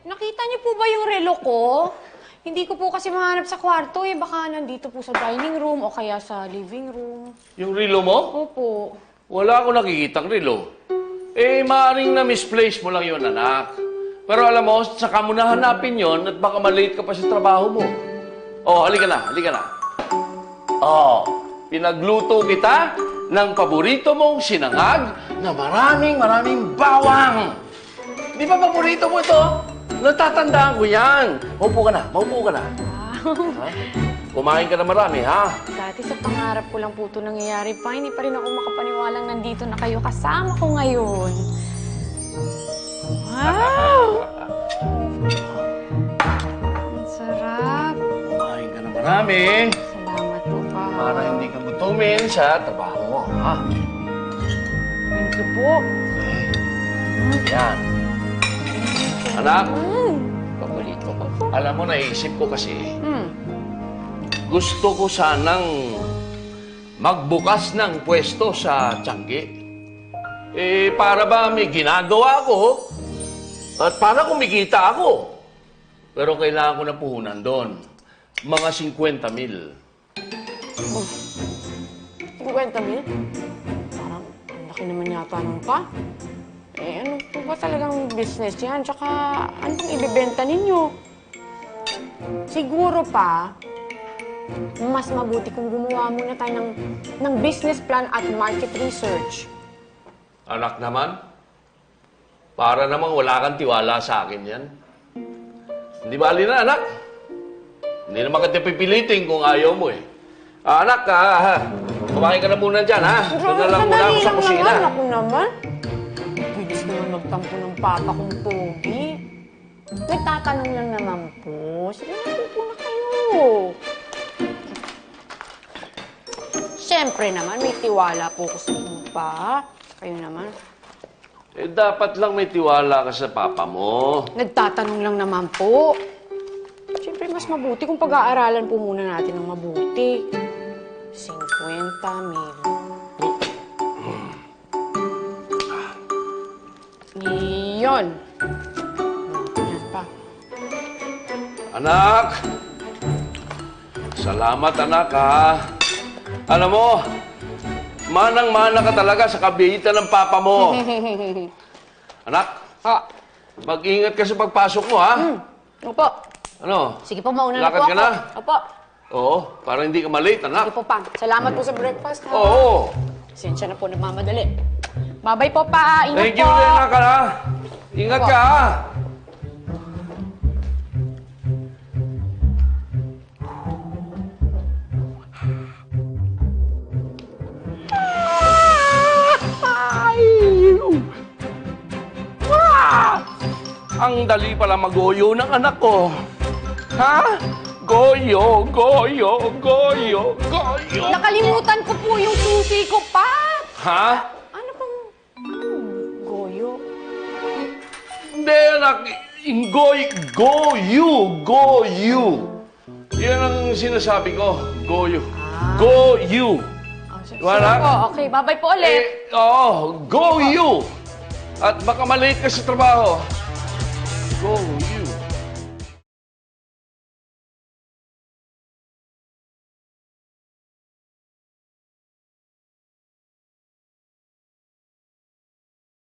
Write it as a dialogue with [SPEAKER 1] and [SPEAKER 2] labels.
[SPEAKER 1] Nakita niyo po ba yung relo ko? Hindi ko po kasi mahanap sa kwarto eh. Baka nandito po sa dining room o kaya sa living room.
[SPEAKER 2] Yung relo mo?
[SPEAKER 1] Opo.
[SPEAKER 2] Wala akong nakikitang relo. Eh, maaaring na-misplace mo lang yun, anak. Pero alam mo, saka mo na hanapin yun at baka malate ka pa sa trabaho mo. Oh, halika na, halika na. Oh, pinagluto kita ng paborito mong sinangag na maraming bawang. Di ba paborito mo ito? Natatandaan ko yan. Maupo ka na, maupo ka na.
[SPEAKER 1] Wow.
[SPEAKER 2] Ha? Kumain ka na marami, ha?
[SPEAKER 1] Dati sa pangarap ko lang po ito nangyayari pa. Hindi pa rin ako makapaniwalang nandito na kayo kasama ko ngayon. Wow! Ang sarap.
[SPEAKER 2] Kumain ka na marami.
[SPEAKER 1] Salamat po pa.
[SPEAKER 2] Para hindi ka gutumin sa trabaho mo, ha?
[SPEAKER 1] Thank you po.
[SPEAKER 2] Yan. Anak,
[SPEAKER 1] Paborito ko po.
[SPEAKER 2] alam mo, naisip ko kasi, gusto ko sanang magbukas ng pwesto sa Tiangge. Eh, para ba may ginagawa ko at para kumikita ako. Pero kailangan ko ng puhunan doon. Mga 50,000.
[SPEAKER 1] 50,000? Parang ang laki naman yata nung pa. Eh, ano po ba talagang business yan? Tsaka, ano pang ibibenta ninyo? Siguro pa, mas mabuti kung gumawa muna tayo ng business plan at market research.
[SPEAKER 2] Anak naman, para namang wala kang tiwala sa akin yan. Hindi bali na, anak. Hindi naman kita pipilitin kung ayaw mo eh. Anak, kumain ka na muna dyan, ha? Doon na lang muna ako sa kusina.
[SPEAKER 1] Ako naman. Bilis naman magtampo ng papa kong pogi. Nagtatanong lang naman po. Sige na, upo na kayo. Siyempre naman, may tiwala po ko sa inyo pa. Kayo naman.
[SPEAKER 2] Eh, dapat lang may tiwala ka sa papa mo.
[SPEAKER 1] Nagtatanong lang naman po. Siyempre, mas mabuti kung pag-aaralan po muna natin ng mabuti. 50,000. Iyon. Yan pa.
[SPEAKER 2] Anak! Salamat, anak, ha? Alam mo, manang-mana ka talaga sa kabihitan ng papa mo. Anak, mag-ingat ka sa pagpasok mo, ha?
[SPEAKER 1] Opo.
[SPEAKER 2] Ano?
[SPEAKER 1] Sige po, mauna na
[SPEAKER 2] Lakad
[SPEAKER 1] po
[SPEAKER 2] ka
[SPEAKER 1] ako.
[SPEAKER 2] na?
[SPEAKER 1] Opo.
[SPEAKER 2] Oo, para hindi ka malate, anak.
[SPEAKER 1] Sige po, pa. Salamat po sa breakfast, ha?
[SPEAKER 2] Oo.
[SPEAKER 1] Pasensya na po, nagmamadali. Bye-bye po, pa. Ingat
[SPEAKER 2] Thank
[SPEAKER 1] po.
[SPEAKER 2] you, anak, ha? Ingat
[SPEAKER 1] Opo.
[SPEAKER 2] ka, ha? Ang dali pala mag-goyo ng anak ko. Ha? Goyo, goyo, goyo, goyo.
[SPEAKER 1] Nakalimutan ko po yung susi ko, pa.
[SPEAKER 2] Ha?
[SPEAKER 1] Ano pang... goyo?
[SPEAKER 2] Hindi, anak. Goyo. Yan ang sinasabi ko. Goyo. Goyo. Wala?
[SPEAKER 1] Sige po, okay. Bye-bye po ulit.
[SPEAKER 2] Go you! At baka malate ka sa trabaho. Go you.